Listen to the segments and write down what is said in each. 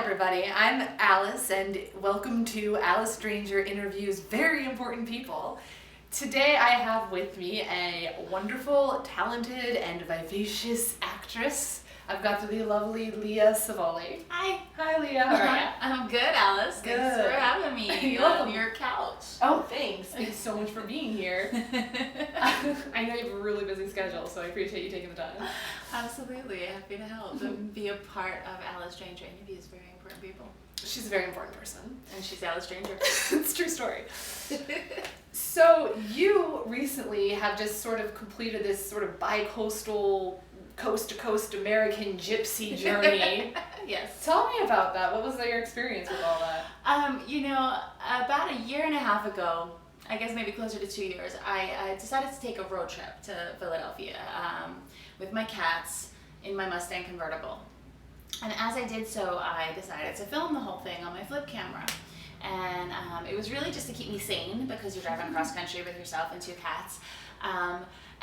everybody, I'm Alice and welcome to Alice Stranger Interviews Very Important People. Today I have with me a wonderful, talented, and vivacious actress. I've got the lovely Leah Cevoli. Hi. Hi Leah, how are you? I'm good, Alice. Good. Thanks for having me on your couch. Oh, thanks. Thanks so much for being here. I know you have a really busy schedule, so I appreciate you taking the time. Absolutely. Happy to help and be a part of Alice Stranger Interviews Very Important People. She's a very important person. And she's Alice Stranger. It's a true story. So you recently have just sort of completed this sort of bi-coastal, coast-to-coast American gypsy journey. Yes. Tell me about that. What was your experience with all that? About a year and a half ago, I guess maybe closer to 2 years, I decided to take a road trip to Philadelphia with my cats in my Mustang convertible. And as I did so, I decided to film the whole thing on my flip camera. And it was really just to keep me sane because you're driving cross country with yourself and two cats.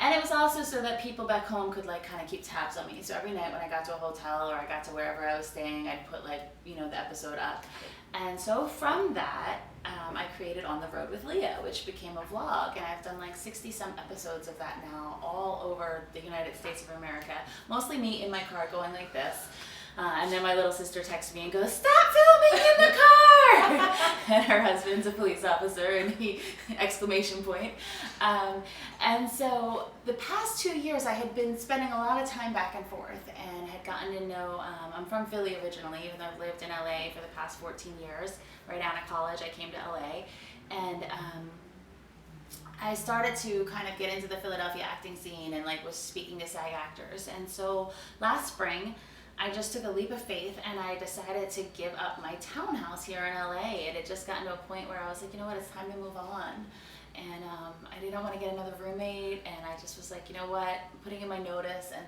And it was also so that people back home could kind of keep tabs on me. So every night when I got to a hotel or I got to wherever I was staying, I'd put the episode up. And so from that, I created On the Road with Leah, which became a vlog. And I've done 60 some episodes of that now all over the United States of America. Mostly me in my car going like this. And then my little sister texts me and goes, "Stop filming in the car!" And her husband's a police officer, and he, exclamation point. And so the past 2 years, I had been spending a lot of time back and forth and had gotten to know, I'm from Philly originally, even though I've lived in LA for the past 14 years. Right out of college, I came to LA. And I started to kind of get into the Philadelphia acting scene and was speaking to SAG actors. And so last spring, I just took a leap of faith and I decided to give up my townhouse here in LA. It had just gotten to a point where I was like, you know what, it's time to move on. And I didn't want to get another roommate, and I just was like, you know what, putting in my notice and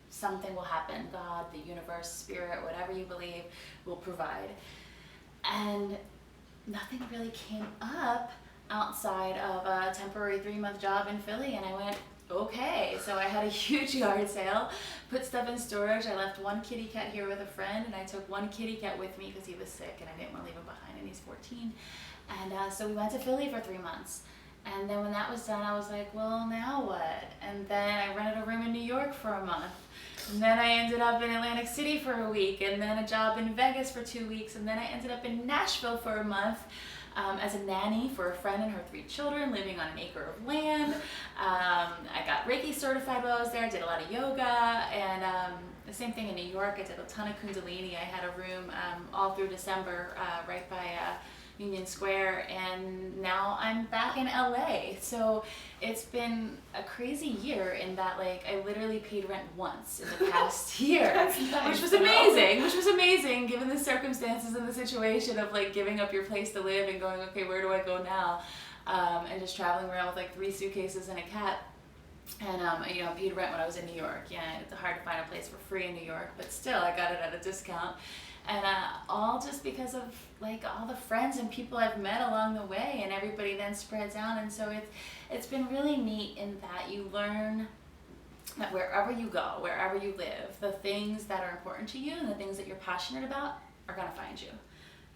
something will happen. God, the universe, spirit, whatever you believe will provide. And nothing really came up outside of a temporary 3-month job in Philly, and I went, okay. So I had a huge yard sale, put stuff in storage. I left one kitty cat here with a friend, and I took one kitty cat with me because he was sick and I didn't want to leave him behind, and he's 14. And so we went to Philly for 3 months. And then when that was done, I was like, well, now what? And then I rented a room in New York for a month. And then I ended up in Atlantic City for a week, and then a job in Vegas for 2 weeks. And then I ended up in Nashville for a month. As a nanny for a friend and her 3 children, living on an acre of land. I got Reiki certified while I was there. I did a lot of yoga, and the same thing in New York. I did a ton of Kundalini. I had a room all through December right by Union Square, and now I'm back in LA. So it's been a crazy year in that I literally paid rent once in the past year. Nice, which was amazing given the circumstances and the situation of giving up your place to live and going, okay, where do I go now? And just traveling around with 3 suitcases and a cat. And I paid rent when I was in New York. Yeah, it's hard to find a place for free in New York, but still I got it at a discount. And all just because of all the friends and people I've met along the way, and everybody then spreads out. And so it's been really neat in that you learn that wherever you go, wherever you live, the things that are important to you and the things that you're passionate about are gonna find you.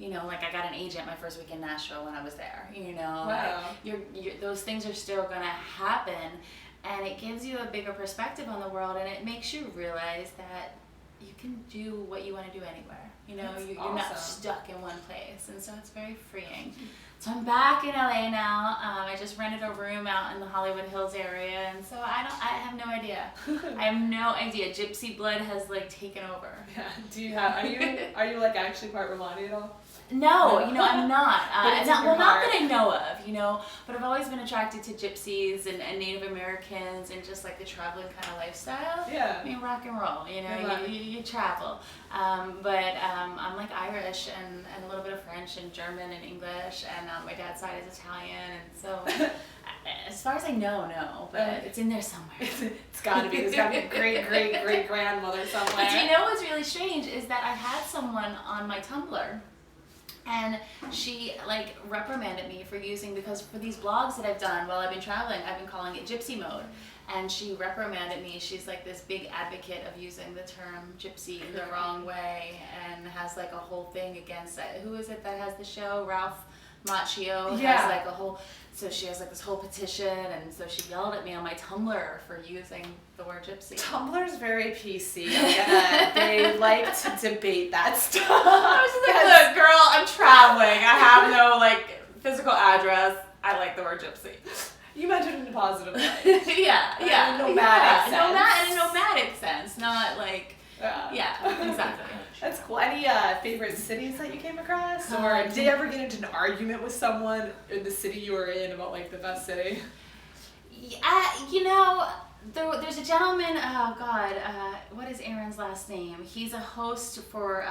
I got an agent my first week in Nashville when I was there. Wow. Those things are still gonna happen, and it gives you a bigger perspective on the world, and it makes you realize that you can do what you want to do anywhere. You're not stuck in one place, and so it's very freeing. So I'm back in LA now. I just rented a room out in the Hollywood Hills area, and so I have no idea. I have no idea. Gypsy blood has taken over. Yeah. Are you actually part Romani at all? No, I'm not. Not that I know of, but I've always been attracted to gypsies and Native Americans and just the traveling kind of lifestyle. Yeah. I mean, rock and roll, you travel. But I'm Irish and a little bit of French and German and English, and my dad's side is Italian, and so as far as I know, no, but it's in there somewhere. It's gotta be. There's gotta be a great grandmother somewhere. But do you know what's really strange is that I had someone on my Tumblr, and she reprimanded me for because for these blogs that I've done while I've been traveling, I've been calling it gypsy mode. and she reprimanded me. She's like this big advocate of using the term gypsy in the wrong way, and has like a whole thing against it. Who is it that has the show? Ralph Macchio has like a whole, so she has like this whole petition, and so she yelled at me on my Tumblr for using the word gypsy. Tumblr's very PC. They like to debate that stuff. I was just like, look, girl, I'm traveling. I have no like physical address. I like the word gypsy. You mentioned it in a positive way. Yeah. In a nomadic sense. In a nomadic sense, not like, exactly. That's cool. Any favorite cities that you came across? Or did you ever get into an argument with someone in the city you were in about like the best city? There's a gentleman, what is Aaron's last name? He's a host for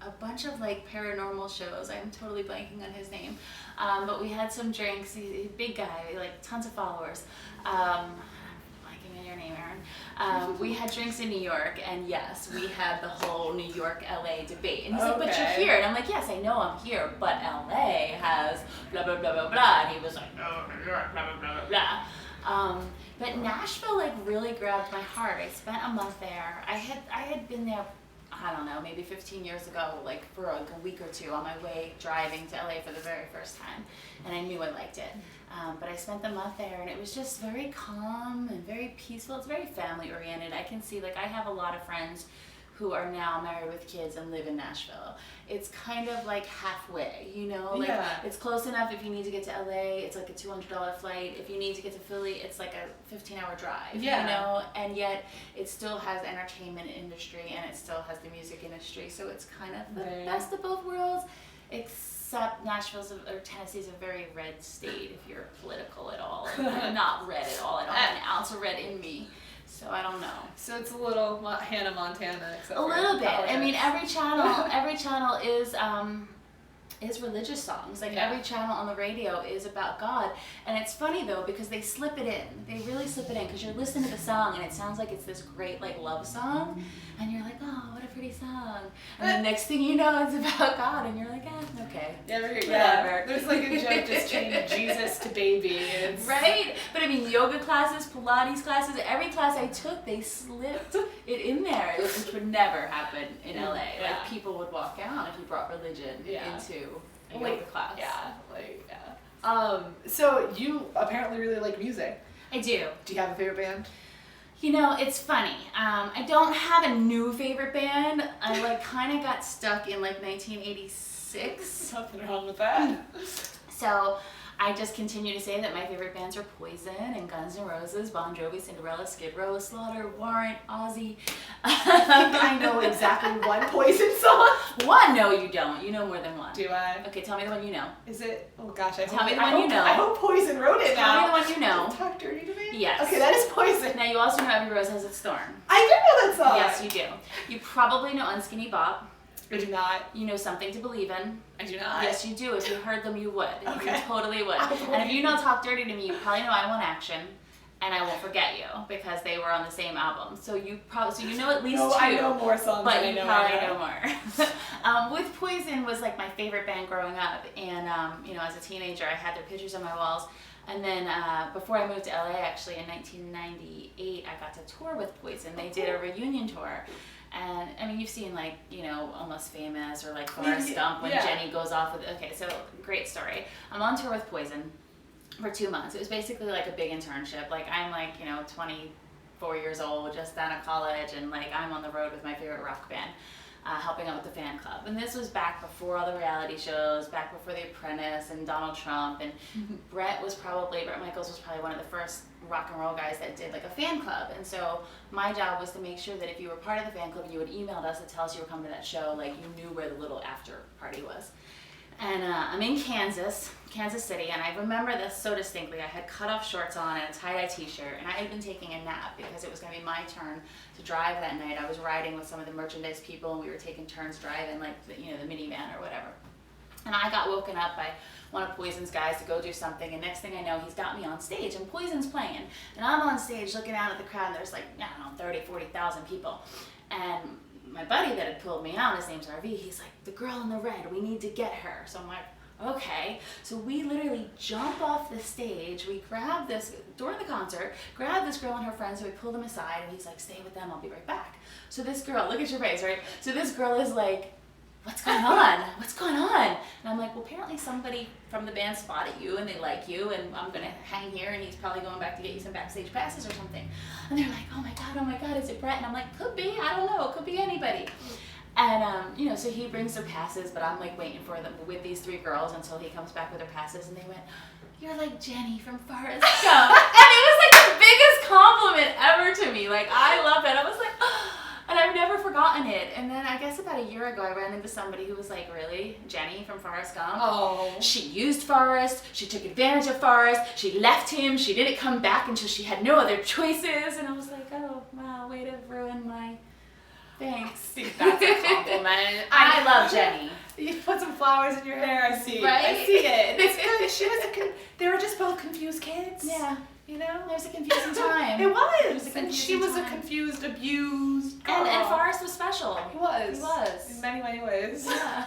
a bunch of like paranormal shows. I'm totally blanking on his name. But we had some drinks. He's a big guy, like tons of followers. Blanking on your name, Aaron. We had drinks in New York, and yes, we had the whole New York LA debate. And he's like, but you're here. And I'm like, yes, I know I'm here, but LA has blah, blah, blah, blah, blah. And he was like, no, New York, blah, blah, blah, blah. But Nashville like really grabbed my heart. I spent a month there. I had been there, I don't know, maybe 15 years ago, like for like a week or two on my way driving to LA for the very first time, and I knew I liked it. But I spent the month there, and it was just very calm and very peaceful. It's very family oriented. I can see, like, I have a lot of friends who are now married with kids and live in Nashville. It's kind of like halfway, you know? Like, it's close enough if you need to get to LA, it's like a $200 flight. If you need to get to Philly, it's like a 15-hour drive, you know? And yet, it still has entertainment industry, and it still has the music industry, so it's kind of the best of both worlds, except Tennessee's a very red state, if you're political at all. I'm not red at all. I don't have an ounce of red in me. So I don't know. So it's a little Hannah Montana. A little bit. I mean, every channel is religious songs. Like every channel on the radio is about God. And it's funny though, because they slip it in. They really slip it in, because you're listening to the song and it sounds like it's this great like love song, and you're like, oh, what a pretty song. And the next thing you know, it's about God, and you're like, okay. Whatever. There's like a joke just changing Jesus to baby. Right? But I mean, yoga classes, Pilates classes, every class I took, they slipped it in there, which would never happen in LA. Like people would walk out if you brought religion into a yoga class. So you apparently really like music. I do. Do you have a favorite band? You know, it's funny. I don't have a new favorite band. I like kind of got stuck in like 1986. Nothing wrong with that. So I just continue to say that my favorite bands are Poison and Guns N' Roses, Bon Jovi, Cinderella, Skid Row, Slaughter, Warrant, Ozzy. I know exactly one Poison song. One? No, you don't. You know more than one. Do I? Okay, tell me the one you know. Is it? Oh gosh, Tell me the one you know. I hope Poison wrote it now. Tell me the one you know. Talk Dirty to Me? Yes. Okay, that is Poison. Now you also know Every Rose Has Its Thorn. I do know that song. Yes, you do. You probably know Unskinny Bop. I do not. You know Something to Believe In. I do not. Yes, you do. If you heard them, you would. Okay. You totally would. And if you know Talk Dirty to Me, you probably know I Want Action and I Won't Forget You, because they were on the same album. So you know at least two. I know more songs but than you I know. probably know more. With Poison was like my favorite band growing up, and as a teenager, I had their pictures on my walls. And then before I moved to LA, actually in 1998, I got to tour with Poison. They did a reunion tour. And I mean, you've seen like, Almost Famous or like Forrest Gump when Jenny goes off with, okay, so great story. I'm on tour with Poison for 2 months. It was basically like a big internship. Like I'm like, 24 years old, just out of college, and like I'm on the road with my favorite rock band, helping out with the fan club. And this was back before all the reality shows, back before The Apprentice and Donald Trump, and Brett Michaels was probably one of the first rock and roll guys that did like a fan club. And so my job was to make sure that if you were part of the fan club, you would email us to tell us you were coming to that show, like you knew where the little after party was. And I'm in Kansas City, and I remember this so distinctly. I had cut off shorts on and a tie-dye t-shirt, and I had been taking a nap because it was going to be my turn to drive that night. I was riding with some of the merchandise people, and we were taking turns driving, like the minivan or whatever. And I got woken up by one of Poison's guys to go do something, and next thing I know, he's got me on stage, and Poison's playing. And I'm on stage looking out at the crowd, and there's like, 30,000-40,000 people. And my buddy that had pulled me out, his name's RV, he's like, the girl in the red, we need to get her. So I'm like, okay. So we literally jump off the stage. We grab this, during the concert, grab this girl and her friends, so we pull them aside, and he's like, stay with them, I'll be right back. So this girl, look at your face, right? So this girl is like, what's going on? What's going on? And I'm like, well, apparently somebody from the band spotted you and they like you, and I'm gonna hang here, and he's probably going back to get you some backstage passes or something. And they're like, oh my God, is it Brett? And I'm like, could be, I don't know, it could be anybody. And, you know, so he brings their passes, but I'm like waiting for them with these 3 girls until he comes back with their passes, and they went, you're like Jenny from Forrest Gump. And it was like the biggest compliment ever to me. Like, I love it. I was like, oh. And I've never forgotten it. And then I guess about a year ago, I ran into somebody who was like, really? Jenny from Forrest Gump? Oh. She used Forrest. She took advantage of Forrest. She left him. She didn't come back until she had no other choices. And I was like, oh, wow, way to ruin my... Thanks. See, that's a compliment. I love Jenny. You put some flowers in your hair, I see. Right? I see it. It's good. She was they were just both confused kids. Yeah. You know? It was a confusing time. It was. A And she confusing was a time. confused, abused girl. And Forrest was special. He was. He was. In many, many ways. Yeah.